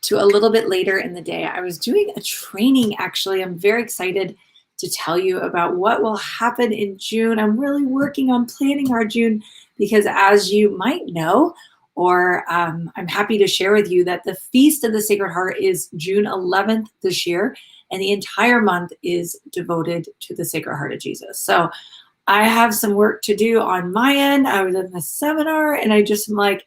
to a little bit later in the day. I was doing a training, actually. I'm very excited to tell you about what will happen in June. I'm really working on planning our June because, as you might know, or I'm happy to share with you that the Feast of the Sacred Heart is June 11th this year, and the entire month is devoted to the Sacred Heart of Jesus. So I have some work to do on my end. I was in the seminar and I just am like,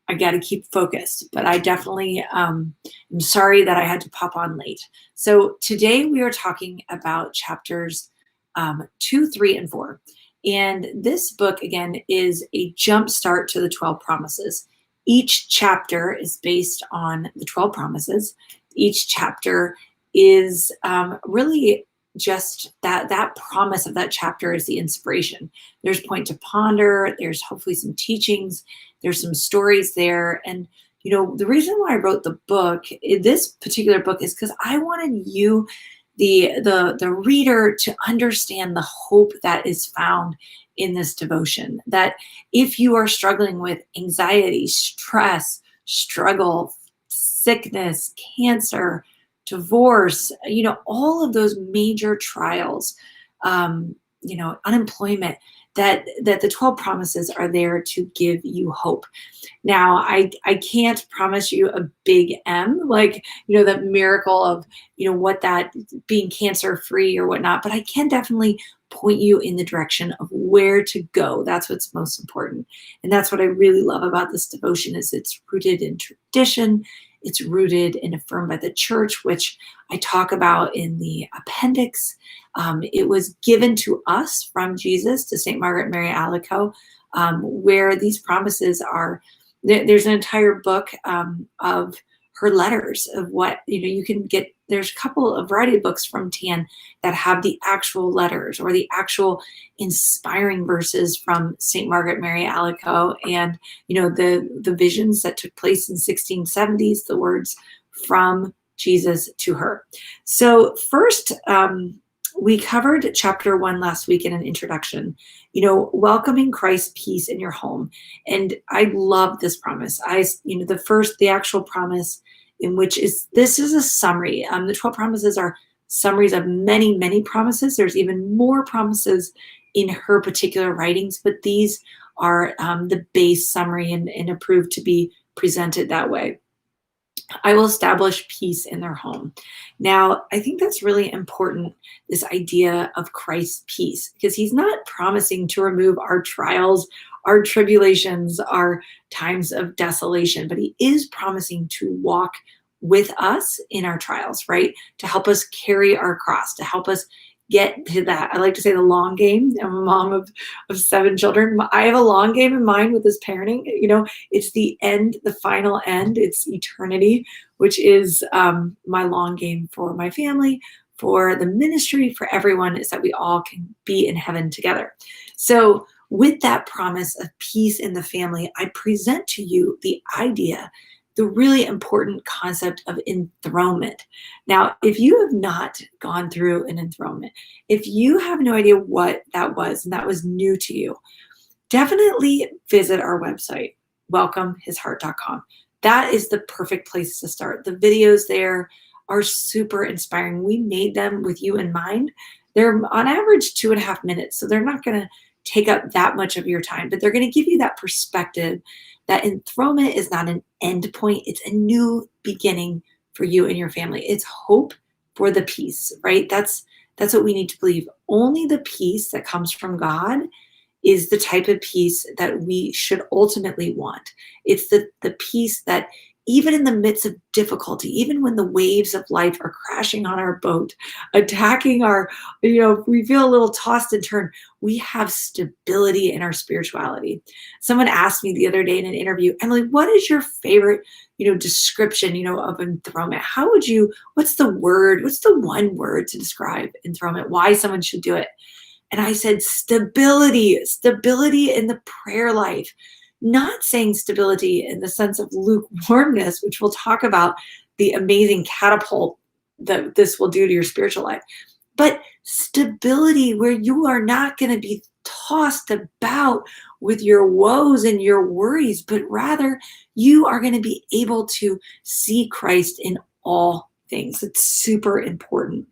I got to keep focused, but I definitely am sorry that I had to pop on late. So today we are talking about chapters 2, 3, and 4. And this book, again, is a jump start to the 12 promises. Each chapter is based on the 12 promises. Each chapter is really just that promise of that chapter is the inspiration. There's point to ponder. There's hopefully some teachings. There's some stories there. And, you know, the reason why I wrote the book, this particular book, is because I wanted you, the reader, to understand the hope that is found in this devotion. That if you are struggling with anxiety, stress, struggle, sickness, cancer, divorce, you know, all of those major trials, you know, unemployment, that the 12 promises are there to give you hope. Now, I can't promise you a big M, like, you know, that miracle of, you know, what that being cancer free or whatnot, but I can definitely point you in the direction of where to go. That's what's most important. And that's what I really love about this devotion is it's rooted in tradition. It's rooted and affirmed by the church, which I talk about in the appendix. It was given to us from Jesus to St. Margaret Mary Alacoque, where these promises are. There's an entire book of her letters of what, you know, you can get. There's a variety of books from Tan that have the actual letters or the actual inspiring verses from St. Margaret Mary Alacoque, and, you know, the visions that took place in 1670s, the words from Jesus to her. So first, we covered chapter 1 last week in an introduction, you know, welcoming Christ's peace in your home. And I love this promise. The actual promise, in which this is a summary. The 12 promises are summaries of many, many promises. There's even more promises in her particular writings, but these are the base summary and approved to be presented that way. I will establish peace in their home. Now, I think that's really important, this idea of Christ's peace, because he's not promising to remove our trials, our tribulations, our times of desolation, but he is promising to walk with us in our trials, right? To help us carry our cross, to help us get to that. I like to say the long game. I'm a mom of 7 children. I have a long game in mind with this parenting. You know, it's the end, the final end. It's eternity, which is my long game for my family, for the ministry, for everyone, is that we all can be in heaven together. So with that promise of peace in the family, I present to you the idea, the really important concept of enthronement. Now, if you have not gone through an enthronement, if you have no idea what that was and that was new to you, definitely visit our website, welcomehisheart.com. That is the perfect place to start. The videos there are super inspiring. We made them with you in mind. They're on average 2.5 minutes, so they're not going to take up that much of your time, but they're going to give you that perspective that enthronement is not an end point. It's a new beginning for you and your family. It's hope for the peace, right? That's what we need to believe. Only the peace that comes from God is the type of peace that we should ultimately want. It's the peace that even in the midst of difficulty, even when the waves of life are crashing on our boat, attacking our, you know, we feel a little tossed and turned, we have stability in our spirituality. Someone asked me the other day in an interview, Emily, what is your favorite, you know, description, you know, of enthronement? What's the one word to describe enthronement? Why someone should do it? And I said, stability in the prayer life. Not saying stability in the sense of lukewarmness, which we'll talk about the amazing catapult that this will do to your spiritual life, but stability where you are not going to be tossed about with your woes and your worries, but rather you are going to be able to see Christ in all things. It's super important.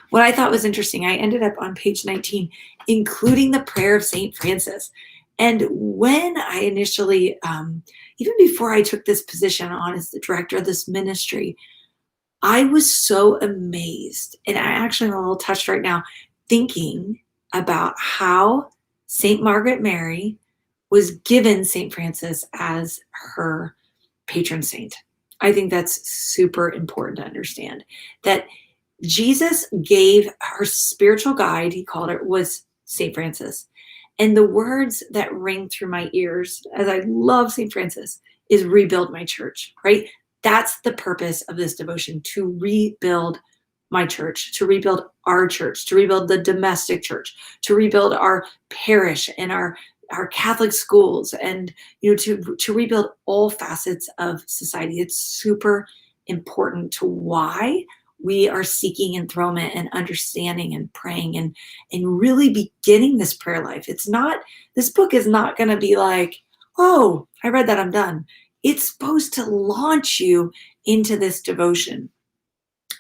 What I thought was interesting, I ended up on page 19, including the prayer of St. Francis. And when I initially, even before I took this position on as the director of this ministry, I was so amazed. And I actually am a little touched right now thinking about how St. Margaret Mary was given St. Francis as her patron saint. I think that's super important to understand that Jesus gave her spiritual guide, he called her, was St. Francis. And the words that ring through my ears as I love St. Francis is rebuild my church, right? That's the purpose of this devotion, to rebuild my church, to rebuild our church, to rebuild the domestic church, to rebuild our parish and our Catholic schools, and to rebuild all facets of society. It's super important to why we are seeking enthronement and understanding and praying and really beginning this prayer life. This book is not going to be like, oh, I read that, I'm done. It's supposed to launch you into this devotion.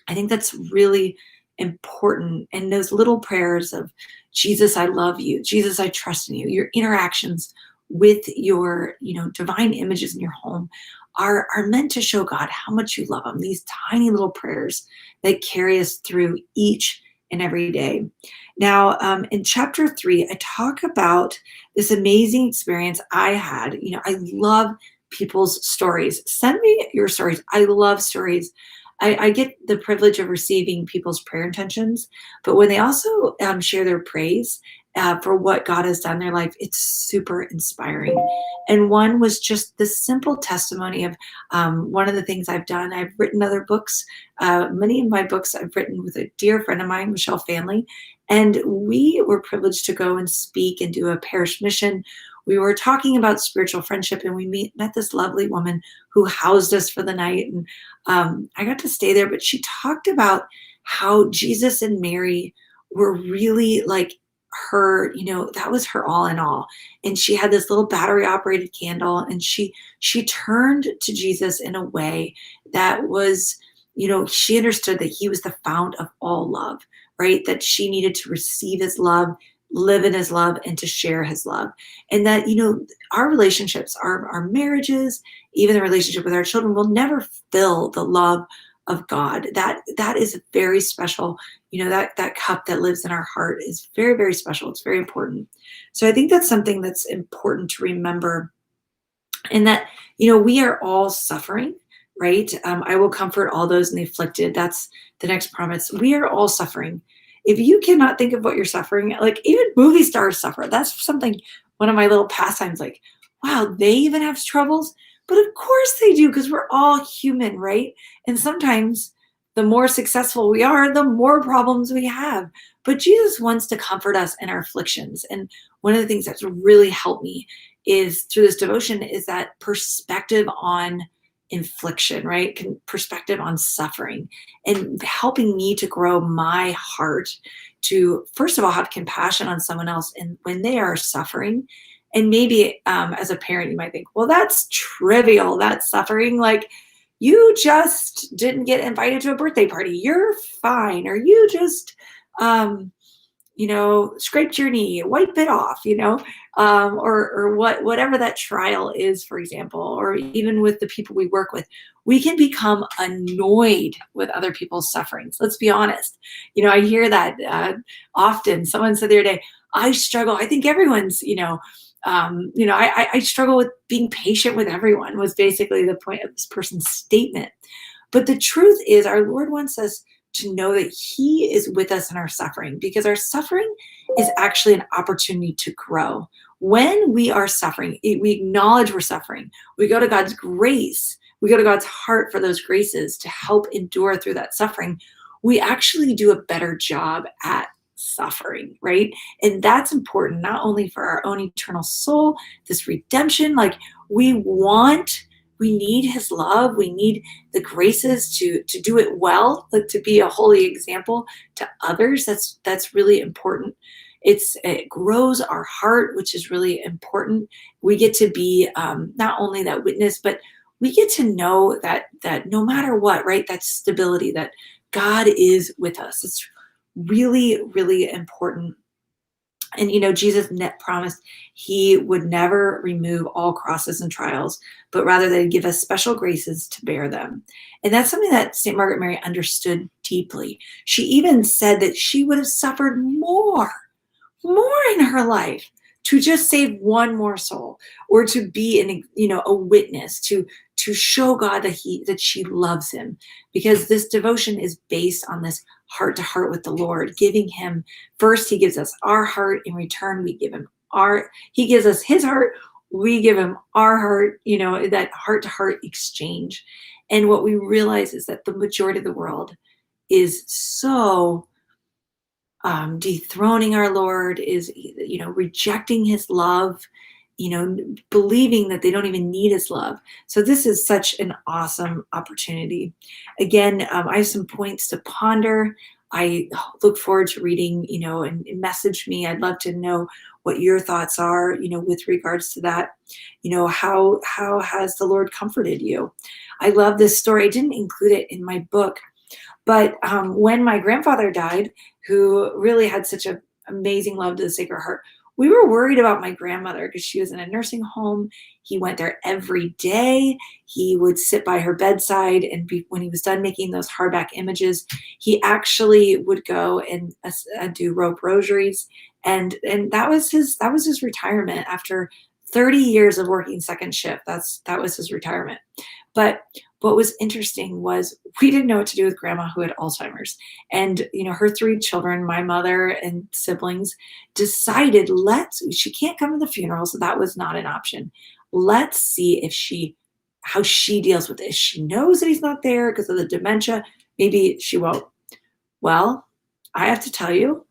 I think that's really important. And those little prayers of Jesus, I love you. Jesus, I trust in you. Your interactions with your, divine images in your home are meant to show God how much you love him. These tiny little prayers that carry us through each and every day. Now, in chapter 3, I talk about this amazing experience I had. I love people's stories. Send me your stories. I love stories. I get the privilege of receiving people's prayer intentions, but when they also share their praise for what God has done in their life, it's super inspiring. And one was just the simple testimony of one of the things I've done. I've written other books. Many of my books I've written with a dear friend of mine, Michelle Fanley, and we were privileged to go and speak and do a parish mission. We were talking about spiritual friendship, and we met this lovely woman who housed us for the night. And I got to stay there, but she talked about how Jesus and Mary were really like her, that was her all in all. And she had this little battery operated candle, and she turned to Jesus in a way that was, she understood that he was the fount of all love, right? That she needed to receive his love, live in his love, and to share his love. And that, our relationships, our marriages, even the relationship with our children will never fill the love of God. That is very special. That cup that lives in our heart is very, very special. It's very important. So I think that's something that's important to remember. And that, we are all suffering, right? I will comfort all those in the afflicted. That's the next promise. We are all suffering. If you cannot think of what you're suffering, like even movie stars suffer. That's something, one of my little pastimes, like, wow, they even have troubles. But of course they do, because we're all human, right? And sometimes the more successful we are, the more problems we have. But Jesus wants to comfort us in our afflictions. And one of the things that's really helped me is through this devotion is that perspective on infliction, right? Perspective on suffering, and helping me to grow my heart to, first of all, have compassion on someone else. And when they are suffering, and maybe as a parent, you might think, well, that's trivial. That's suffering. Like, you just didn't get invited to a birthday party. You're fine. Or you just, scraped your knee, wipe it off, or whatever that trial is, for example, or even with the people we work with, we can become annoyed with other people's sufferings. Let's be honest. I hear that often. Someone said the other day, I struggle. I think everyone's, I struggle with being patient with everyone, was basically the point of this person's statement. But the truth is, our Lord wants us to know that he is with us in our suffering, because our suffering is actually an opportunity to grow. When we are suffering, we acknowledge we're suffering. We go to God's grace. We go to God's heart for those graces to help endure through that suffering. We actually do a better job at suffering, right? And that's important, not only for our own eternal soul, this redemption, like we need his love. We need the graces to do it well, like to be a holy example to others. That's really important. It grows our heart, which is really important. We get to be not only that witness, but we get to know that no matter what, right? That stability, that God is with us. It's really, really important. And Jesus net promised he would never remove all crosses and trials, but rather that he'd give us special graces to bear them. And that's something that St. Margaret Mary understood deeply. She even said that she would have suffered more in her life to just save one more soul, or to be a witness, to show God that she loves him, because this devotion is based on this heart to heart with the Lord, giving him first. He gives us our heart. In return, we give him he gives us his heart, we give him our heart, that heart to heart exchange. And what we realize is that the majority of the world is so dethroning our Lord, is rejecting his love, believing that they don't even need his love. So this is such an awesome opportunity. Again, I have some points to ponder. I look forward to reading, and message me. I'd love to know what your thoughts are, with regards to that. How has the Lord comforted you? I love this story. I didn't include it in my book, but when my grandfather died, who really had such an amazing love to the Sacred Heart, we were worried about my grandmother because she was in a nursing home. He went there every day. He would sit by her bedside, and when he was done making those hardback images, he actually would go and do rope rosaries, and that was his retirement after 30 years of working second shift. That was his retirement. But what was interesting was we didn't know what to do with grandma, who had Alzheimer's. And, her three children, my mother and siblings, decided, she can't come to the funeral, so that was not an option. Let's see how she deals with this. She knows that he's not there because of the dementia. Maybe she won't. Well, I have to tell you,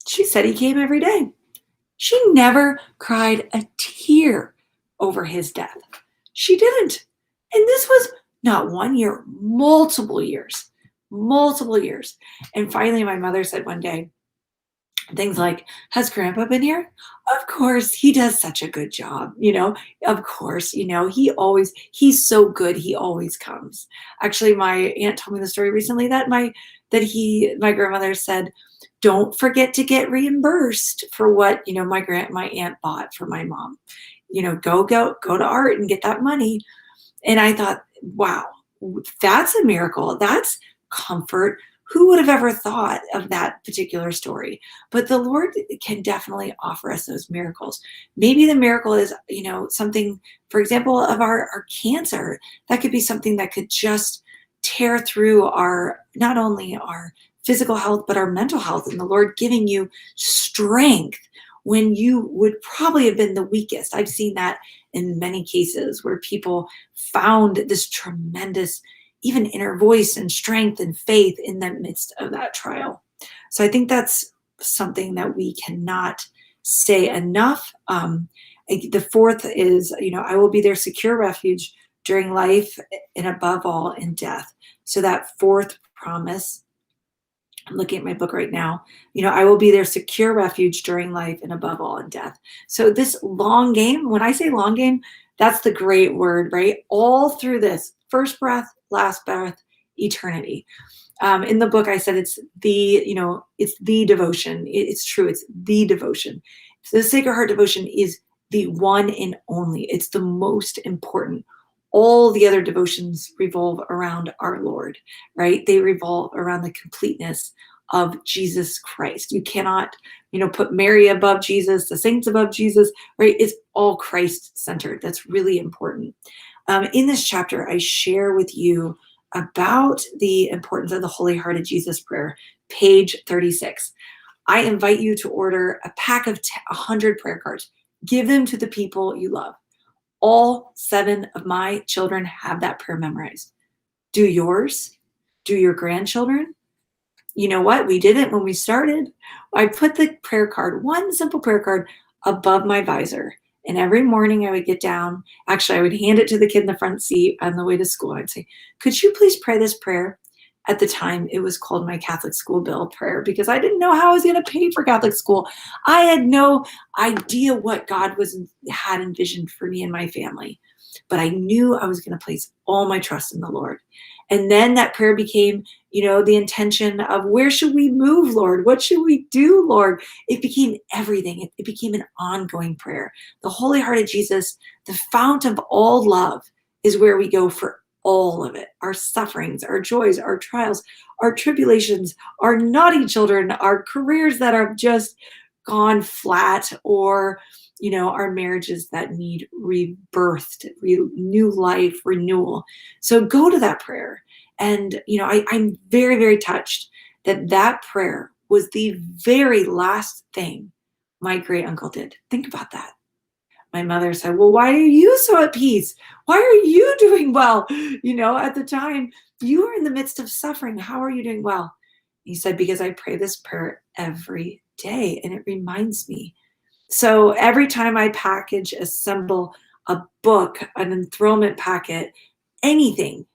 she said he came every day. She never cried a tear over his death. She didn't. And this was not 1 year, multiple years. And finally, my mother said one day things like, "Has Grandpa been here?" Of course, he does such a good job. Of course, he's so good. He always comes. Actually, my aunt told me the story recently that my grandmother said, "Don't forget to get reimbursed for what, my aunt bought for my mom. Go to Art and get that money." And I thought, wow, that's a miracle. That's comfort. Who would have ever thought of that particular story? But the Lord can definitely offer us those miracles. Maybe the miracle is, something, for example, of our cancer. That could be something that could just tear through not only our physical health, but our mental health, and the Lord giving you strength when you would probably have been the weakest. I've seen that in many cases where people found this tremendous, even inner voice and strength and faith in the midst of that trial. So I think that's something that we cannot say enough. The fourth is, I will be their secure refuge during life and above all in death. So that fourth promise, I'm looking at my book right now, I will be their secure refuge during life and above all in death. So this long game, when I say long game, that's the great word, right? All through this, first breath, last breath, eternity. In the book, I said it's the devotion. It's true. It's the devotion. So the Sacred Heart devotion is the one and only. It's the most important. All the other devotions revolve around our Lord, right? They revolve around the completeness of Jesus Christ. You cannot, put Mary above Jesus, the saints above Jesus, right? It's all Christ-centered. That's really important. In this chapter, I share with you about the importance of the Holy Heart of Jesus prayer, page 36. I invite you to order a pack of 100 prayer cards. Give them to the people you love. All 7 of my children have that prayer memorized. Do yours? Do your grandchildren? You know what? We did it when we started. I put the prayer card, one simple prayer card, above my visor. And every morning I would get down. Actually, I would hand it to the kid in the front seat on the way to school. I'd say, "Could you please pray this prayer?" At the time, it was called my Catholic school bill prayer because I didn't know how I was going to pay for Catholic school. I had no idea what God had envisioned for me and my family, but I knew I was going to place all my trust in the Lord. And then that prayer became, the intention of, where should we move, Lord? What should we do, Lord? It became everything. It became an ongoing prayer. The Holy Heart of Jesus, the fount of all love, is where we go for all of it. Our sufferings, our joys, our trials, our tribulations, our naughty children, our careers that are just gone flat, or our marriages that need rebirthed, new life, renewal. So go to that prayer. And, I'm very, very touched that prayer was the very last thing my great uncle did. Think about that. My mother said, well, why are you so at peace? Why are you doing well? At the time, you were in the midst of suffering. How are you doing well? He said, because I pray this prayer every day and it reminds me. So every time I assemble a book, an enthronement packet, anything,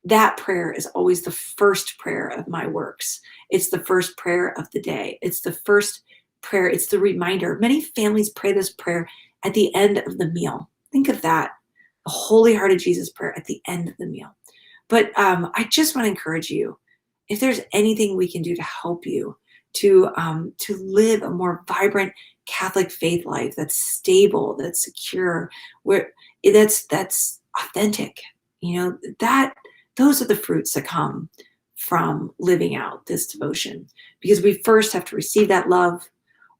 that prayer is always the first prayer of my works. It's the first prayer of the day. It's the first prayer. It's the reminder. Many families pray this prayer at the end of the meal. Think of that. The Holy Heart of Jesus prayer at the end of the meal. But I just want to encourage you, if there's anything we can do to help you to live a more vibrant Catholic faith life that's stable, that's secure, where that's authentic, those are the fruits that come from living out this devotion, because we first have to receive that love,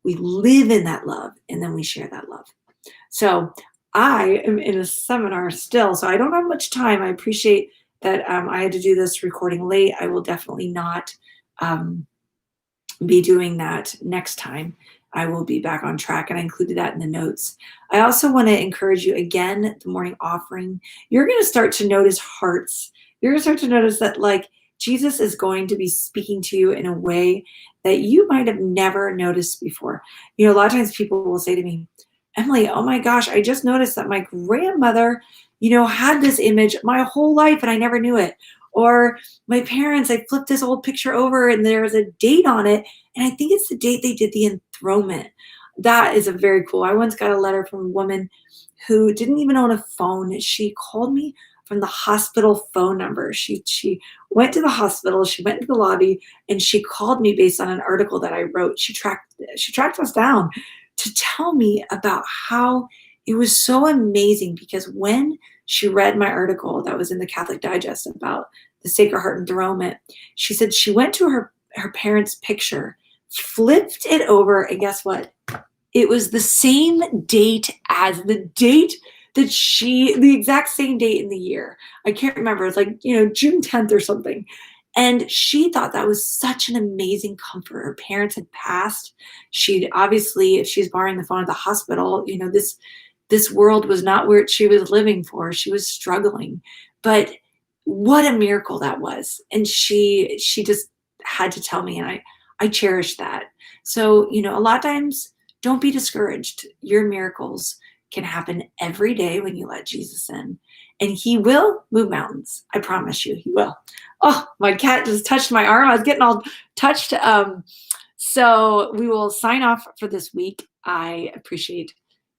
we live in that love, and then we share that love. So I am in a seminar still, so I don't have much time. I appreciate that I had to do this recording late. I will definitely not be doing that next time. I will be back on track, and I included that in the notes. I also want to encourage you, again, the morning offering, you're going to start to notice hearts. You're going to start to notice that, Jesus is going to be speaking to you in a way that you might have never noticed before. A lot of times people will say to me, Emily, oh my gosh, I just noticed that my grandmother, had this image my whole life and I never knew it. Or my parents, I flipped this old picture over and there's a date on it. And I think it's the date they did the enthronement. That is a very cool. I once got a letter from a woman who didn't even own a phone. She called me from the hospital phone number. She went to the hospital, she went to the lobby, and she called me based on an article that I wrote. She tracked us down to tell me about how it was so amazing, because when she read my article that was in the Catholic Digest about the Sacred Heart enthronement, she said she went to her parents' picture, flipped it over, and guess what? It was the same date as the date that the exact same date in the year. I can't remember. It's June 10th or something. And she thought that was such an amazing comfort. Her parents had passed. She'd obviously, if she's borrowing the phone at the hospital, this world was not where she was living for. She was struggling. But what a miracle that was. And she just had to tell me, and I cherish that. So, a lot of times, don't be discouraged. Your miracles can happen every day when you let Jesus in. And he will move mountains. I promise you, he will. Oh, my cat just touched my arm. I was getting all touched. So we will sign off for this week. I appreciate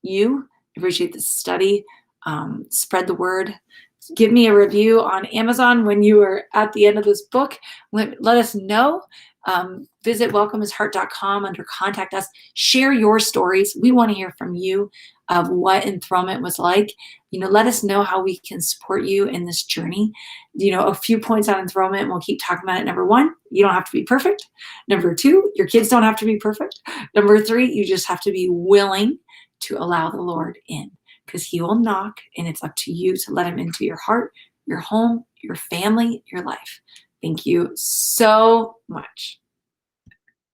you. I appreciate the study. Spread the word. Give me a review on Amazon when you are at the end of this book. Let us know. Visit welcomeisheart.com under contact us. Share your stories. We want to hear from you of what enthronement was like. Let us know how we can support you in this journey. A few points on enthronement, and we'll keep talking about it. Number 1, you don't have to be perfect. Number 2, your kids don't have to be perfect. Number 3, you just have to be willing to allow the Lord in, because he will knock, and it's up to you to let him into your heart, your home, your family, your life. Thank you so much.